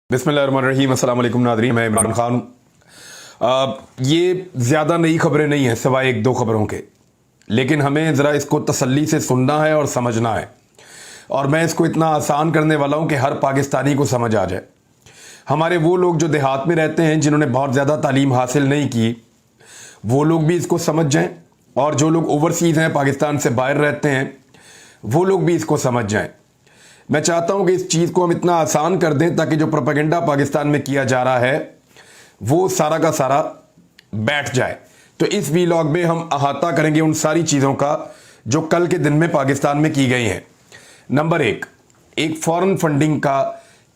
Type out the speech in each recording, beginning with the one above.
बिस्मिल्लाहिर्रहमानिर्रहीम। अस्सलाम वालेकुम नाज़रीन, मैं इमरान खान हूँ। ये ज़्यादा नई खबरें नहीं हैं सिवाय एक दो खबरों के, लेकिन हमें ज़रा इसको तसल्ली से सुनना है और समझना है। और मैं इसको इतना आसान करने वाला हूँ कि हर पाकिस्तानी को समझ आ जाए। हमारे वो लोग जो देहात में रहते हैं, जिन्होंने बहुत ज़्यादा तालीम हासिल नहीं की, वो लोग भी इसको समझ जाएँ, और जो लोग ओवरसीज़ हैं, पाकिस्तान से बाहर रहते हैं, वो लोग भी इसको समझ जाएँ। मैं चाहता हूं कि इस चीज़ को हम इतना आसान कर दें ताकि जो प्रोपेगेंडा पाकिस्तान में किया जा रहा है वो सारा का सारा बैठ जाए। तो इस वीलॉग में हम अहाता करेंगे उन सारी चीज़ों का जो कल के दिन में पाकिस्तान में की गई हैं। नंबर एक फॉरेन फंडिंग का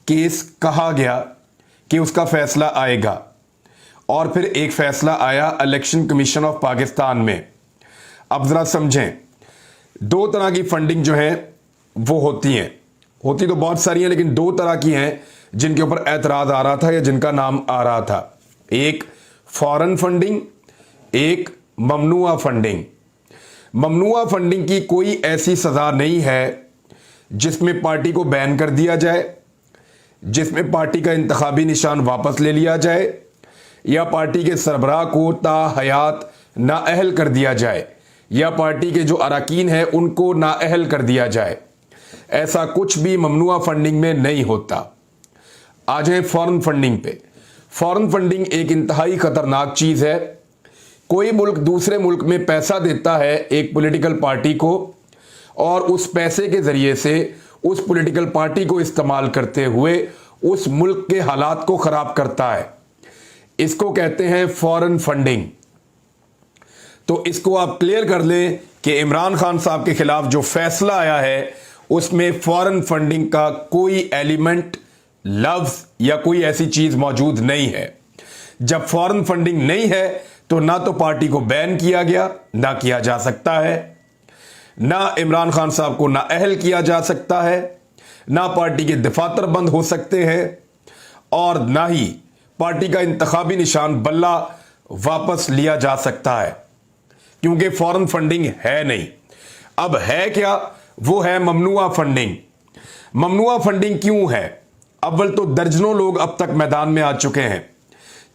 केस कहा गया कि उसका फैसला आएगा, और फिर एक फैसला आया इलेक्शन कमीशन ऑफ पाकिस्तान में। अब ज़रा समझें, दो तरह की फंडिंग जो है वो होती तो बहुत सारी हैं, लेकिन दो तरह की हैं जिनके ऊपर एतराज़ आ रहा था या जिनका नाम आ रहा था। एक फॉरेन फंडिंग, एक ममनुआ फंडिंग। ममनुआ फंडिंग की कोई ऐसी सज़ा नहीं है जिसमें पार्टी को बैन कर दिया जाए, जिसमें पार्टी का इंतखाबी निशान वापस ले लिया जाए, या पार्टी के सरबराह को ताहयात नाअहल कर दिया जाए, या पार्टी के जो अरकान हैं उनको नाअहल कर दिया जाए। ऐसा कुछ भी ममनुआ फंडिंग में नहीं होता। आ जाए फॉरेन फंडिंग पे। फॉरेन फंडिंग एक इंतहाई खतरनाक चीज़ है। कोई मुल्क दूसरे मुल्क में पैसा देता है एक पॉलिटिकल पार्टी को, और उस पैसे के ज़रिए से उस पॉलिटिकल पार्टी को इस्तेमाल करते हुए उस मुल्क के हालात को ख़राब करता है। इसको कहते हैं फॉरेन फंडिंग। तो इसको आप क्लियर कर लें कि इमरान खान साहब के खिलाफ जो फैसला आया है उसमें फॉरेन फंडिंग का कोई एलिमेंट, लफ्ज़ या कोई ऐसी चीज़ मौजूद नहीं है। जब फॉरेन फंडिंग नहीं है तो ना तो पार्टी को बैन किया गया, ना किया जा सकता है, ना इमरान खान साहब को नाअहल किया जा सकता है, ना पार्टी के दफातर बंद हो सकते हैं, और ना ही पार्टी का इंतखाबी निशान बल्ला वापस लिया जा सकता है, क्योंकि फॉरेन फंडिंग है नहीं। अब है क्या? वो है ममनुआ फंडिंग। ममनुआ फंडिंग क्यों है? अव्वल तो दर्जनों लोग अब तक मैदान में आ चुके हैं।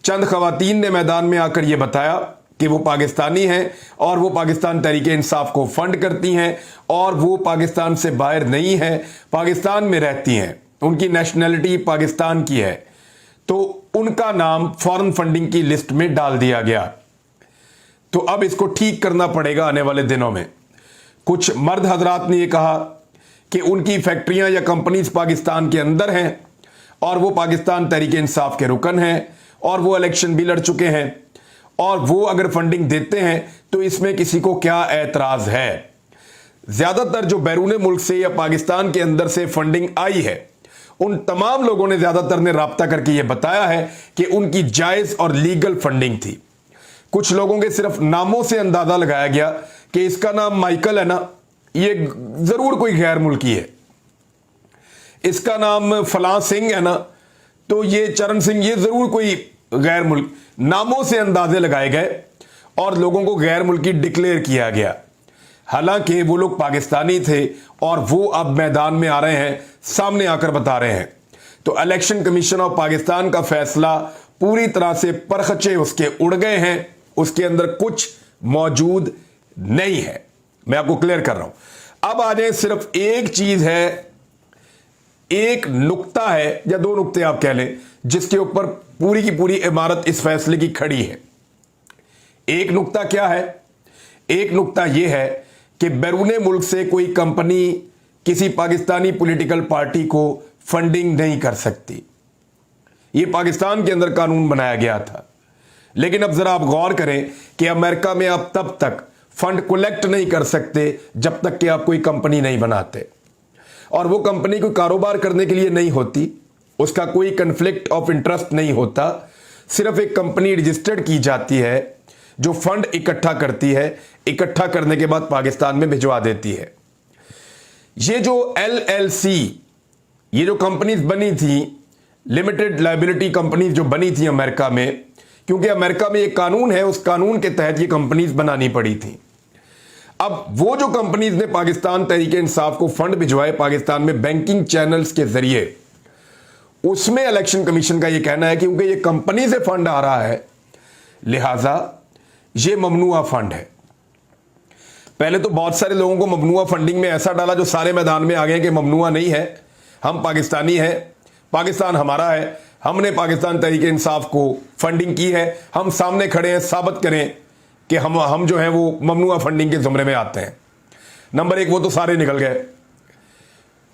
चंद खवातीन ने मैदान में आकर यह बताया कि वो पाकिस्तानी हैं और वो पाकिस्तान तहरीक इंसाफ को फंड करती हैं, और वो पाकिस्तान से बाहर नहीं है, पाकिस्तान में रहती हैं, उनकी नेशनैलिटी पाकिस्तान की है। तो उनका नाम फॉरेन फंडिंग की लिस्ट में डाल दिया गया। तो अब इसको ठीक करना पड़ेगा आने वाले दिनों में। कुछ मर्द हजरात ने यह कहा कि उनकी फैक्ट्रियां या कंपनीज पाकिस्तान के अंदर हैं, और वो पाकिस्तान तहरीक इंसाफ के रुकन हैं, और वो इलेक्शन भी लड़ चुके हैं, और वो अगर फंडिंग देते हैं तो इसमें किसी को क्या एतराज़ है। ज़्यादातर जो बैरून मुल्क से या पाकिस्तान के अंदर से फंडिंग आई है, उन तमाम लोगों ने ज़्यादातर ने राब्ता करके ये बताया है कि उनकी जायज़ और लीगल फंडिंग थी। कुछ लोगों के सिर्फ नामों से अंदाज़ा लगाया गया कि इसका नाम माइकल है ना, ये ज़रूर कोई गैर मुल्की है, इसका नाम फलां सिंह है ना, तो ये चरण सिंह, ये ज़रूर कोई गैर मुल्क। नामों से अंदाजे लगाए गए और लोगों को गैर मुल्की डिक्लेयर किया गया, हालांकि वो लोग पाकिस्तानी थे, और वो अब मैदान में आ रहे हैं, सामने आकर बता रहे हैं। तो इलेक्शन कमीशन ऑफ पाकिस्तान का फैसला पूरी तरह से परखचे उसके उड़ गए हैं, उसके अंदर कुछ मौजूद नहीं है। मैं आपको क्लियर कर रहा हूं। अब आ जाए, सिर्फ एक चीज है, एक नुक्ता है, या दो नुक्ते आप कह लें, जिसके ऊपर पूरी की पूरी इमारत इस फैसले की खड़ी है। एक नुक्ता क्या है? एक नुक्ता यह है कि बैरून मुल्क से कोई कंपनी किसी पाकिस्तानी पॉलिटिकल पार्टी को फंडिंग नहीं कर सकती। यह पाकिस्तान के अंदर कानून बनाया गया था, लेकिन अब जरा आप गौर करें कि अमेरिका में आप तब तक फंड कलेक्ट नहीं कर सकते जब तक कि आप कोई कंपनी नहीं बनाते, और वो कंपनी कोई कारोबार करने के लिए नहीं होती, उसका कोई कन्फ्लिक्ट ऑफ इंटरेस्ट नहीं होता। सिर्फ एक कंपनी रजिस्टर्ड की जाती है जो फंड इकट्ठा करती है, इकट्ठा करने के बाद पाकिस्तान में भिजवा देती है। ये जो LLC, ये जो कंपनीज बनी थी, लिमिटेड लायबिलिटी कंपनीज जो बनी थी अमेरिका में, क्योंकि अमेरिका में एक कानून है, उस कानून के तहत ये कंपनीज बनानी पड़ी थी। अब वो जो कंपनीज ने पाकिस्तान तहरीक इंसाफ को फंड भिजवाए पाकिस्तान में बैंकिंग चैनल्स के जरिए, उसमें इलेक्शन कमीशन का यह कहना है कि क्योंकि ये कंपनी से फंड आ रहा है, लिहाजा ये ममनुआ फंड है। पहले तो बहुत सारे लोगों को ममनुआ फंडिंग में ऐसा डाला जो सारे मैदान में आ गए कि ममनुआ नहीं है, हम पाकिस्तानी है, पाकिस्तान हमारा है, हमने पाकिस्तान तहरीक इंसाफ को फंडिंग की है, हम सामने खड़े हैं, साबित करें कि हम जो है वो ममनुआ फंडिंग के जुमरे में आते हैं। नंबर एक, वो तो सारे निकल गए।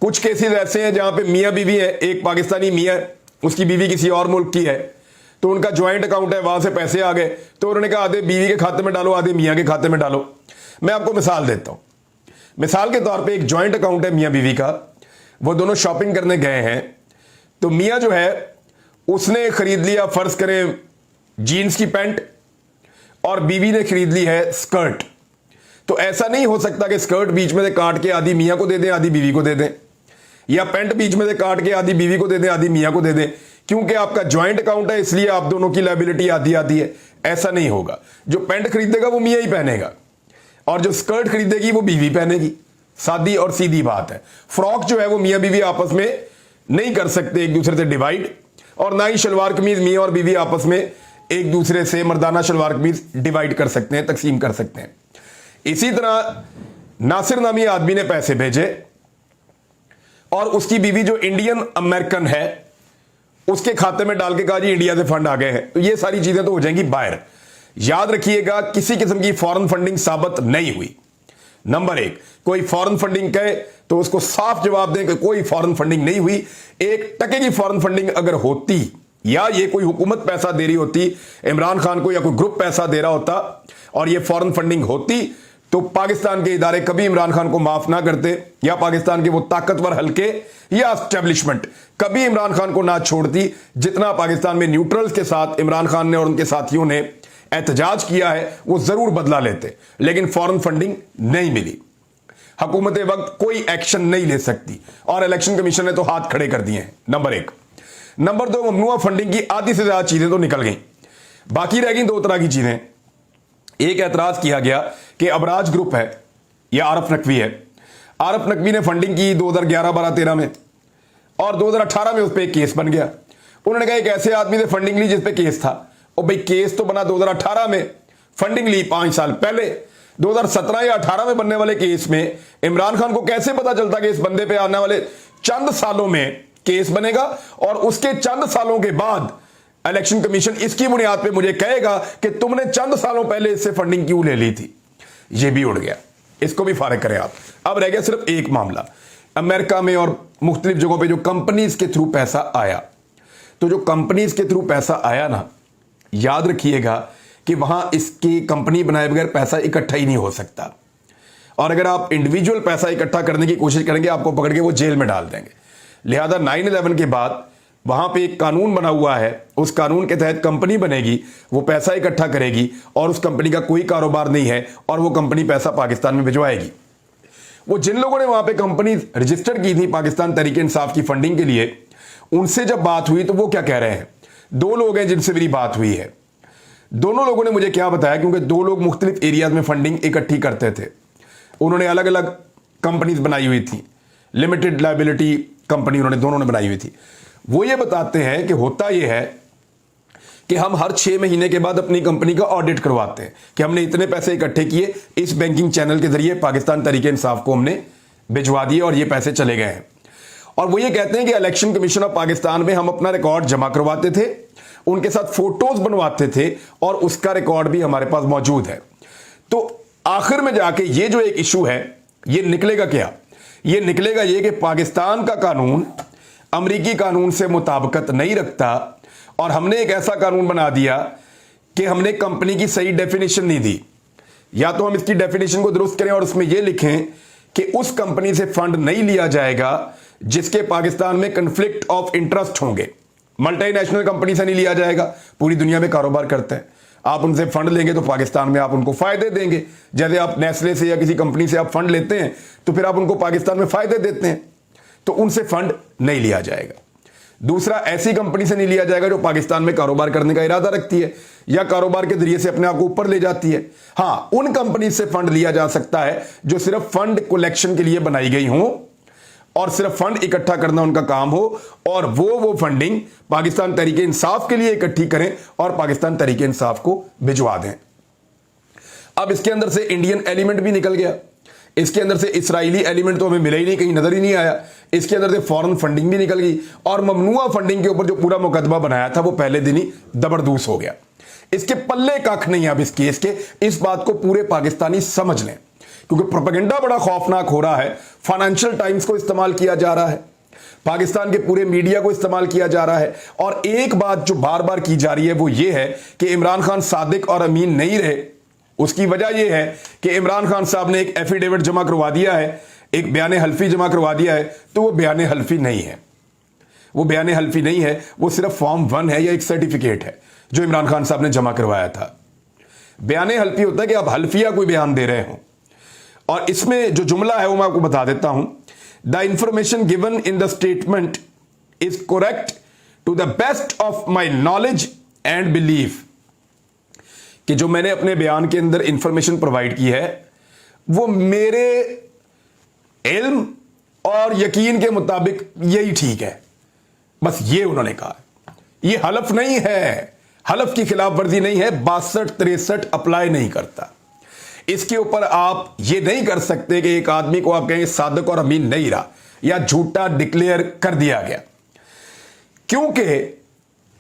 कुछ केसेस ऐसे हैं जहां पे मियां बीवी है, एक पाकिस्तानी मियां, उसकी बीवी किसी और मुल्क की है, तो उनका ज्वाइंट अकाउंट है, वहां से पैसे आ गए, तो उन्होंने कहा आधे बीवी के खाते में डालो, आधे मियां के खाते में डालो। मैं आपको मिसाल देता हूं। मिसाल के तौर पे एक ज्वाइंट अकाउंट है मियां बीवी का, वो दोनों शॉपिंग करने गए हैं, तो मियां जो है उसने खरीद लिया, फर्ज करें जीन्स की पैंट, और बीवी ने खरीद ली है स्कर्ट। तो ऐसा नहीं हो सकता कि स्कर्ट बीच में से काट के आधी मियां को दे दें, आधी बीवी को दे दें, या पैंट बीच में से काट के आधी बीवी को दे दें, आधी मियां को दे दें, क्योंकि आपका ज्वाइंट अकाउंट है इसलिए आप दोनों की लायबिलिटी आधी आधी है। ऐसा नहीं होगा। जो पैंट खरीदेगा वो मियां ही पहनेगा, और जो स्कर्ट खरीदेगी वो बीवी पहनेगी। सादी और सीधी बात है। फ्रॉक जो है वो मियां बीवी आपस में नहीं कर सकते एक दूसरे से डिवाइड, और ना ही शलवार कमीज मियां और बीवी आपस में एक दूसरे से मर्दाना शलवार कमीज डिवाइड कर सकते हैं, तकसीम कर सकते हैं। इसी तरह नासिर नामी आदमी ने पैसे भेजे और उसकी बीवी जो इंडियन अमेरिकन है उसके खाते में डाल के कहा जी इंडिया से फंड आ गए हैं, तो ये सारी चीजें तो हो जाएंगी बाहर। याद रखिएगा, किसी किस्म की फॉरेन फंडिंग साबित नहीं हुई। नंबर एक, कोई फॉरेन फंडिंग कहे तो उसको साफ जवाब दें कि कोई फॉरेन फंडिंग नहीं हुई। एक टके की फॉरेन फंडिंग अगर होती, या ये कोई हुकूमत पैसा दे रही होती इमरान खान को, या कोई ग्रुप पैसा दे रहा होता और ये फॉरेन फंडिंग होती, तो पाकिस्तान के इदारे कभी इमरान खान को माफ ना करते, या पाकिस्तान के वो ताकतवर हल्के या एस्टेब्लिशमेंट कभी इमरान खान को ना छोड़ती, जितना पाकिस्तान में न्यूट्रल्स के साथ इमरान खान ने और उनके साथियों ने एहतजाज किया है वो जरूर बदला लेते। लेकिन फॉरेन फंडिंग नहीं मिली, हुकूमत वक्त कोई एक्शन नहीं ले सकती, और इलेक्शन कमीशन ने तो हाथ खड़े कर दिए हैं। नंबर एक। नंबर दो, ममनुआ फंडिंग की आधी से ज्यादा चीजें तो निकल गई, बाकी रह गई दो तरह की चीजें। एक एतराज किया गया कि अबराज ग्रुप है या आरफ नकवी है, आरफ नकवी ने फंडिंग की 2011, 12, 13 में, और 2018 में उस पर एक केस बन गया। उन्होंने कहा एक ऐसे आदमी से फंडिंग ली जिस पे केस था, और भाई केस तो बना 2018 में, फंडिंग ली 5 साल पहले। 2017 या 18 में बनने वाले केस में इमरान खान को कैसे पता चलता कि इस बंदे पे आने वाले चंद सालों में केस बनेगा, और उसके चंद सालों के बाद इलेक्शन कमीशन इसकी बुनियाद पे मुझे कहेगा कि तुमने चंद सालों पहले इससे फंडिंग क्यों ले ली थी। ये भी उड़ गया, इसको भी फारिग करें आप। अब रह गया सिर्फ एक मामला, अमेरिका में और मुख्तलिफ जगहों पे जो कंपनीज के थ्रू पैसा आया। तो जो कंपनीज के थ्रू पैसा आया ना, याद रखिएगा कि वहां इसकी कंपनी बनाए बगैर पैसा इकट्ठा ही नहीं हो सकता, और अगर आप इंडिविजुअल पैसा इकट्ठा करने की कोशिश करेंगे आपको पकड़ के वो जेल में डाल देंगे। लिहाजा 9/11 के बाद वहां पे एक कानून बना हुआ है, उस कानून के तहत कंपनी बनेगी, वो पैसा इकट्ठा करेगी, और उस कंपनी का कोई कारोबार नहीं है, और वो कंपनी पैसा पाकिस्तान में भिजवाएगी। वो जिन लोगों ने वहां पे कंपनी रजिस्टर की थी पाकिस्तान तहरीक इंसाफ की फंडिंग के लिए, उनसे जब बात हुई तो वो क्या कह रहे हैं। 2 लोग हैं जिनसे मेरी बात हुई है, दोनों लोगों ने मुझे क्या बताया, क्योंकि 2 लोग मुख्तलिफ एरियाज में फंडिंग इकट्ठी करते थे, उन्होंने अलग अलग कंपनीज बनाई हुई थी, लिमिटेड लायबिलिटी कंपनी उन्होंने दोनों ने बनाई हुई थी। वो ये बताते हैं कि होता यह है कि हम हर 6 महीने के बाद अपनी कंपनी का ऑडिट करवाते हैं कि हमने इतने पैसे इकट्ठे किए, इस बैंकिंग चैनल के जरिए पाकिस्तान तहरीक इंसाफ को हमने भिजवा दिए और ये पैसे चले गए हैं। और वो ये कहते हैं कि इलेक्शन कमीशन ऑफ पाकिस्तान में हम अपना रिकॉर्ड जमा करवाते थे, उनके साथ फोटोज बनवाते थे, और उसका रिकॉर्ड भी हमारे पास मौजूद है। तो आखिर में जाके ये जो एक इशू है, ये निकलेगा क्या? ये निकलेगा ये कि पाकिस्तान का कानून अमरीकी कानून से मुताबिकत नहीं रखता, और हमने एक ऐसा कानून बना दिया कि हमने कंपनी की सही डेफिनेशन नहीं दी। या तो हम इसकी डेफिनेशन को दुरुस्त करें और उसमें यह लिखें कि उस कंपनी से फंड नहीं लिया जाएगा जिसके पाकिस्तान में कन्फ्लिक्ट ऑफ इंटरेस्ट होंगे। मल्टीनेशनल कंपनी से नहीं लिया जाएगा, पूरी दुनिया में कारोबार करते हैं, आप उनसे फंड लेंगे तो पाकिस्तान में आप उनको फायदे देंगे। जैसे आप नेस्ले से या किसी कंपनी से आप फंड लेते हैं तो फिर आप उनको पाकिस्तान में फायदे देते हैं, तो उनसे फंड नहीं लिया जाएगा। दूसरा, ऐसी कंपनी से नहीं लिया जाएगा जो पाकिस्तान में कारोबार करने का इरादा रखती है या कारोबार के जरिए से अपने आप को ऊपर ले जाती है। हाँ, उन कंपनी से फंड लिया जा सकता है जो सिर्फ फंड कलेक्शन के लिए बनाई गई हों اور صرف فنڈ اکٹھا کرنا ان کا کام ہو اور وہ فنڈنگ پاکستان تحریک انصاف کے لیے اکٹھی کریں اور پاکستان تحریک انصاف کو بھجوا دیں. اب اس کے اندر سے انڈین ایلیمنٹ بھی نکل گیا, اس کے اندر سے اسرائیلی ایلیمنٹ تو ہمیں ملا ہی نہیں, کہیں نظر ہی نہیں آیا. اس کے اندر سے فورن فنڈنگ بھی نکل گئی اور ممنوعہ فنڈنگ کے اوپر جو پورا مقدمہ بنایا تھا وہ پہلے دن ہی دبردوس ہو گیا. اس کے پلے کخ نہیں اب اس کیس کے. اس بات کو پورے پاکستانی سمجھ لیں کیونکہ پروپیگنڈا بڑا خوفناک ہو رہا ہے. فائنینشل ٹائمز کو استعمال کیا جا رہا ہے, پاکستان کے پورے میڈیا کو استعمال کیا جا رہا ہے, اور ایک بات جو بار بار کی جا رہی ہے وہ یہ ہے کہ عمران خان صادق اور امین نہیں رہے. اس کی وجہ یہ ہے کہ عمران خان صاحب نے ایک ایفیڈیوٹ جمع کروا دیا ہے, ایک بیان حلفی جمع کروا دیا ہے, تو وہ بیان حلفی نہیں ہے, وہ بیان حلفی نہیں ہے, وہ صرف فارم 1 ہے یا ایک سرٹیفکیٹ ہے جو عمران خان صاحب نے جمع کروایا تھا. بیان حلفی ہوتا ہے کہ آپ حلفیہ کوئی بیان دے رہے ہوں, اور اس میں جو جملہ ہے وہ میں آپ کو بتا دیتا ہوں. The information given in the statement is correct to the best of my knowledge and belief, کہ جو میں نے اپنے بیان کے اندر انفارمیشن پرووائڈ کی ہے وہ میرے علم اور یقین کے مطابق یہی ٹھیک ہے. بس یہ انہوں نے کہا. یہ حلف نہیں ہے, حلف کی خلاف ورزی نہیں ہے, 62-63 اپلائی نہیں کرتا. اس کے اوپر آپ یہ نہیں کر سکتے کہ ایک آدمی کو آپ کہیں صادق اور امین نہیں رہا یا جھوٹا ڈکلیئر کر دیا گیا, کیونکہ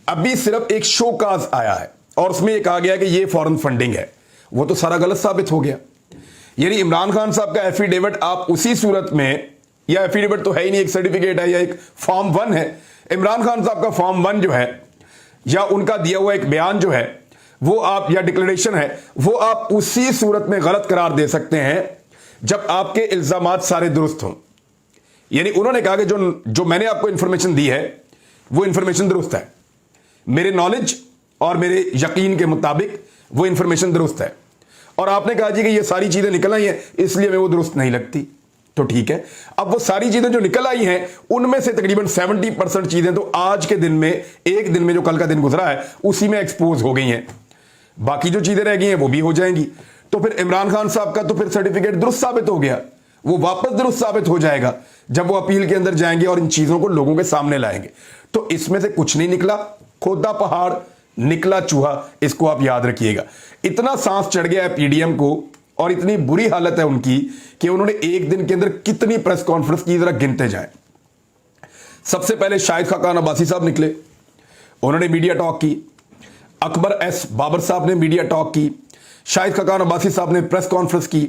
ابھی صرف ایک شو کاز آیا ہے اور اس میں یہ کہا گیا کہ یہ فورن فنڈنگ ہے. وہ تو سارا غلط ثابت ہو گیا. یعنی عمران خان صاحب کا ایفیڈیوٹ آپ اسی صورت میں, یا ایفیڈیوٹ تو ہے ہی نہیں, ایک سرٹیفکیٹ ہے یا ایک فارم 1 ہے. عمران خان صاحب کا فارم 1 جو ہے یا ان کا دیا ہوا ایک بیان جو ہے وہ آپ, یا ڈکلریشن ہے, وہ آپ اسی صورت میں غلط قرار دے سکتے ہیں جب آپ کے الزامات سارے درست ہوں. یعنی انہوں نے کہا کہ جو میں نے آپ کو انفارمیشن دی ہے وہ انفارمیشن درست ہے, میرے نالج اور میرے یقین کے مطابق وہ انفارمیشن درست ہے, اور آپ نے کہا جی کہ یہ ساری چیزیں نکل آئی ہیں اس لیے ہمیں وہ درست نہیں لگتی. تو ٹھیک ہے, اب وہ ساری چیزیں جو نکل آئی ہیں ان میں سے تقریباً 70% چیزیں تو آج کے دن میں, ایک دن میں جو کل کا دن گزرا ہے اسی میں ایکسپوز ہو گئی ہیں. باقی جو چیزیں رہ گئی ہیں وہ بھی ہو جائیں گی. تو پھر عمران خان صاحب کا تو پھر سرٹیفکیٹ درست ثابت ہو گیا, وہ واپس درست ثابت ہو جائے گا جب وہ اپیل کے اندر جائیں گے اور ان چیزوں کو لوگوں کے سامنے لائیں گے. تو اس میں سے کچھ نہیں نکلا, کھودا پہاڑ نکلا چوہا, اس کو آپ یاد رکھیے گا. اتنا سانس چڑھ گیا ہے پی ڈی ایم کو اور اتنی بری حالت ہے ان کی کہ انہوں نے ایک دن کے اندر کتنی پریس کانفرنس کی, ذرا گنتے جائیں. سب سے پہلے شاہد خاقان عباسی صاحب نکلے, انہوں نے میڈیا ٹاک کی. اکبر ایس بابر صاحب نے میڈیا ٹاک کی. شاہد خاقان عباسی صاحب نے پریس کانفرنس کی.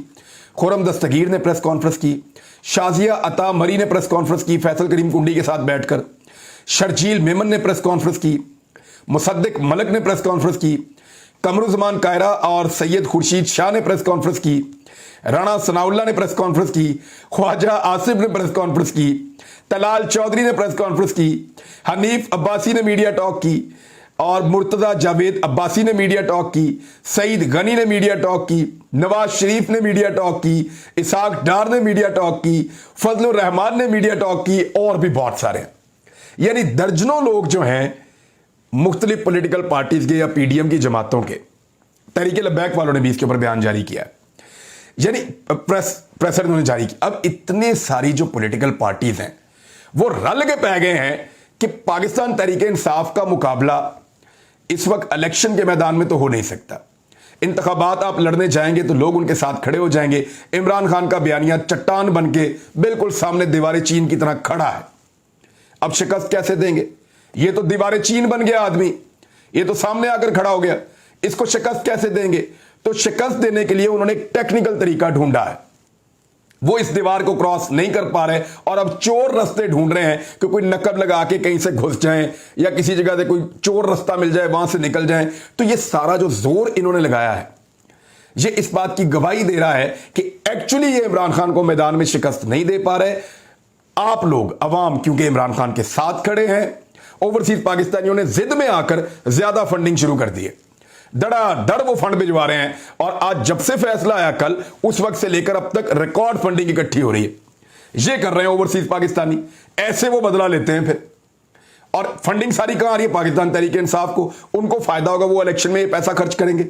خرم دستگیر نے پریس کانفرنس کی. شازیہ عطا مری نے پریس کانفرنس کی فیصل کریم کنڈی کے ساتھ بیٹھ کر. شرجیل میمن نے پریس کانفرنس کی. مصدق ملک نے پریس کانفرنس کی. قمرالزمان کائرہ اور سید خورشید شاہ نے پریس کانفرنس کی. رانا ثناء اللہ نے پریس کانفرنس کی. خواجہ آصف نے پریس کانفرنس کی. طلال چودھری نے پریس کانفرنس کی. حنیف عباسی نے میڈیا ٹاک کی, اور مرتضی جاوید عباسی نے میڈیا ٹاک کی. سعید غنی نے میڈیا ٹاک کی. نواز شریف نے میڈیا ٹاک کی. اسحاق ڈار نے میڈیا ٹاک کی. فضل الرحمان نے میڈیا ٹاک کی, اور بھی بہت سارے. یعنی درجنوں لوگ جو ہیں مختلف پولیٹیکل پارٹیز کے یا پی ڈی ایم کی جماعتوں کے, تحریک لبیک والوں نے بھی اس کے اوپر بیان جاری کیا ہے, یعنی پریسر انہوں نے جاری کی. اب اتنے ساری جو پولیٹیکل پارٹیز ہیں وہ رل کے پہ گئے ہیں کہ پاکستان تحریک انصاف کا مقابلہ اس وقت الیکشن کے میدان میں تو ہو نہیں سکتا. انتخابات آپ لڑنے جائیں گے تو لوگ ان کے ساتھ کھڑے ہو جائیں گے. عمران خان کا بیانیہ چٹان بن کے بالکل سامنے دیوار چین کی طرح کھڑا ہے. اب شکست کیسے دیں گے؟ یہ تو دیوار چین بن گیا آدمی, یہ تو سامنے آ کر کھڑا ہو گیا. اس کو شکست کیسے دیں گے؟ تو شکست دینے کے لیے انہوں نے ایک ٹیکنیکل طریقہ ڈھونڈا ہے. وہ اس دیوار کو کراس نہیں کر پا رہے اور اب چور رستے ڈھونڈ رہے ہیں کہ کوئی نقب لگا کے کہیں سے گھس جائیں یا کسی جگہ سے کوئی چور رستہ مل جائے وہاں سے نکل جائیں. تو یہ سارا جو زور انہوں نے لگایا ہے یہ اس بات کی گواہی دے رہا ہے کہ ایکچولی یہ عمران خان کو میدان میں شکست نہیں دے پا رہے. آپ لوگ عوام کیونکہ عمران خان کے ساتھ کھڑے ہیں, اوورسیز پاکستانیوں نے ضد میں آ کر زیادہ فنڈنگ شروع کر دی ہے. دڑا دڑ وہ فنڈ بھجوا رہے ہیں, اور آج جب سے فیصلہ آیا کل اس وقت سے لے کر اب تک ریکارڈ فنڈنگ اکٹھی ہو رہی ہے. یہ کر رہے ہیں اوورسیز پاکستانی, ایسے وہ بدلہ لیتے ہیں پھر. اور فنڈنگ ساری کہاں آ رہی ہے؟ پاکستان تحریک انصاف کو. ان کو فائدہ ہوگا, وہ الیکشن میں یہ پیسہ خرچ کریں گے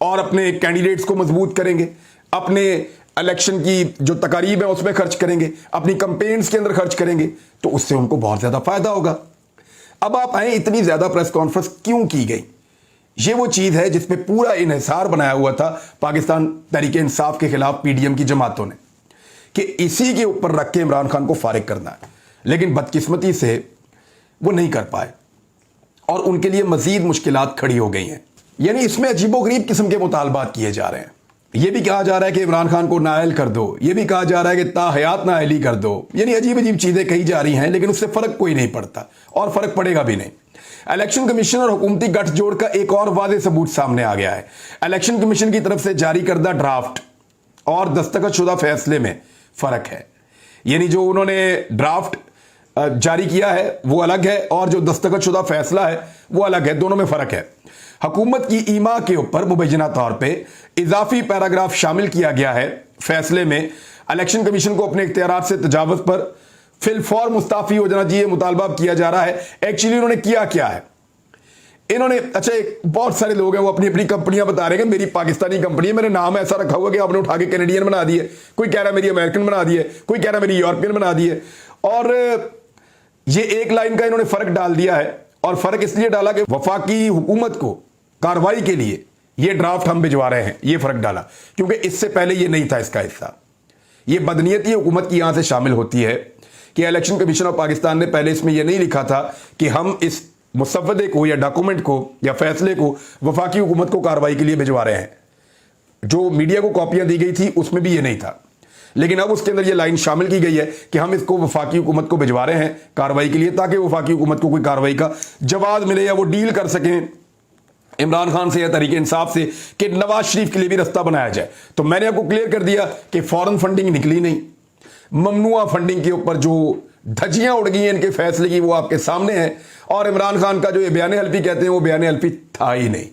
اور اپنے کینڈیڈیٹس کو مضبوط کریں گے, اپنے इलेक्शन की जो तकारीब है उसमें खर्च करेंगे, अपनी कंपेन्स के अंदर खर्च करेंगे, तो उससे उनको बहुत ज्यादा फायदा होगा। अब आप आए, इतनी ज्यादा प्रेस कॉन्फ्रेंस क्यों की गई? ये वो चीज है जिसपे पूरा इन्हिसार बनाया हुआ था पाकिस्तान तहरीक इंसाफ के खिलाफ पीडीएम की जमातों ने, कि इसी के ऊपर रख के इमरान खान को फारिग करना है। लेकिन बदकिस्मती से वो नहीं कर पाए और उनके लिए मजीद मुश्किलात खड़ी हो गई हैं। यानी इसमें अजीबोगरीब किस्म के मुतालबात किए जा रहे हैं। यह भी कहा जा रहा है कि इमरान खान को नाअहल कर दो, यह भी कहा जा रहा है कि ताहयात नाअहली कर दो। यानी अजीब अजीब चीजें कही जा रही हैं, लेकिन उससे फर्क कोई नहीं पड़ता और फर्क पड़ेगा भी नहीं। इलेक्शन कमीशन और हुकूमती गठजोड़ का एक और वाज़ेह सबूत सामने आ गया है। इलेक्शन कमीशन की तरफ से जारी करदा ड्राफ्ट और दस्तखतशुदा फैसले में फर्क है। यानी जो उन्होंने ड्राफ्ट जारी किया है वो अलग है और जो दस्तखतशुदा फैसला है वो अलग है, दोनों में फर्क है। हुकूमत की ईमा के ऊपर मुबैना तौर पे इजाफी पैराग्राफ शामिल किया गया है फैसले में। इलेक्शन कमीशन को अपने इख्तियारात से तजावुज़ पर फिलफौर मुस्ताफी हो जाना चाहिए, मुतालबा किया जा रहा है। एक्चुअली उन्होंने किया क्या है, इन्होंने, अच्छा, एक बहुत सारे लोग हैं वो अपनी अपनी कंपनियां बता रहे हैं, मेरी पाकिस्तानी कंपनी है, मेरे नाम ऐसा रखा हुआ कि आपने उठा के कैनेडियन बना दिए, कोई कह रहा है मेरी अमेरिकन बना दिए, कोई कह रहा है मेरी यूरोपियन बना दिए। और ये एक लाइन का इन्होंने फर्क डाल दिया है, और फर्क इसलिए डाला कि वफाकी हुकूमत को कार्रवाई के लिए ये ड्राफ्ट हम भिजवा रहे हैं, ये फर्क डाला, क्योंकि इससे पहले ये नहीं था इसका हिस्सा। ये बदनीयती हुकूमत की यहां से शामिल होती है कि इलेक्शन कमीशन ऑफ पाकिस्तान ने पहले इसमें यह नहीं लिखा था कि हम इस मुसव्वदे को या डॉक्यूमेंट को या फैसले को वफाकी हुकूमत को कार्रवाई के लिए भिजवा रहे हैं। जो मीडिया को कॉपियां दी गई थी उसमें भी ये नहीं था, लेकिन अब उसके अंदर ये लाइन शामिल की गई है कि हम इसको वफाकी हुकूमत को भिजवा रहे हैं कार्रवाई के लिए, ताकि वफाकी हुकूमत को कोई कार्रवाई का जवाब मिले या वो डील कर सकें इमरान खान से या तहरीक इंसाफ से कि नवाज शरीफ के लिए भी रास्ता बनाया जाए। तो मैंने आपको क्लियर कर दिया कि फॉरेन फंडिंग निकली नहीं, ममनुआ फंडिंग के ऊपर जो धज्जियां उड़ गई हैं इनके फैसले की वो आपके सामने है। और इमरान खान का जो ये बयान हल्फी कहते हैं वो बयान हल्फी था ही नहीं।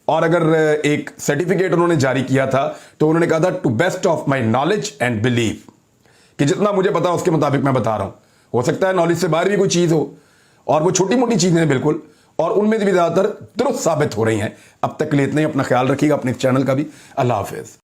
और अगर एक सर्टिफिकेट उन्होंने जारी किया था तो उन्होंने कहा था to best of my knowledge and belief, कि जितना मुझे पता उसके मुताबिक मैं बता रहा हूं। हो सकता है नॉलेज से बाहर भी कोई चीज हो, और वो छोटी मोटी चीजें हैं बिल्कुल, और उनमें भी ज्यादातर दुरुस्त साबित हो रही हैं। अब तक के लिए इतना ही। अपना ख्याल रखिएगा, अपने चैनल का भी। अल्लाह हाफिज।